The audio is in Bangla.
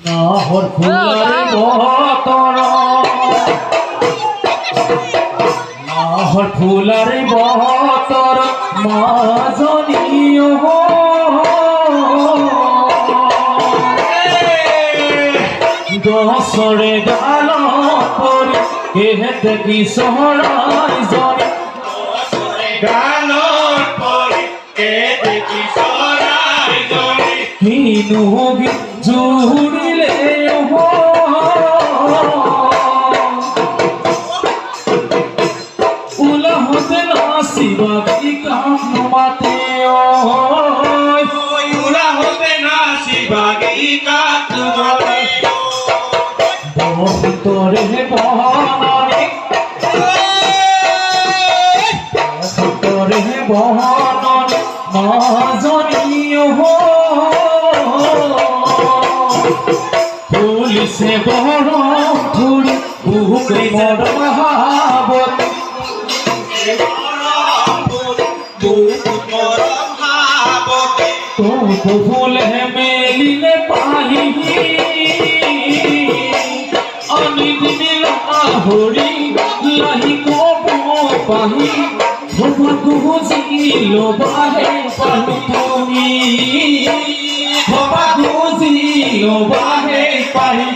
নাহর ফুলারে বহতর নাহর ফুলারে বহতর মাজনীয় দশরে গাল পরি কেহেতে কি সহরাই জনি গাল পরি কেহেতে কি সহরাই জনি কিনুবি জুড়িলে উলা হতে নাসিবাগি কামাতে উলা হতে নাসিবাগি কামাতে তোরে বহনরে তোরে বহনরে মাজনীয় পুলিশে বড় ধুরি বুকে বড় মহাবতী तो फूल है मेलिने पाही अनिद मिला होरी लही को पाही भोपा गुजी लो बाहे पाही भोपा गुजी लो बाहे पाही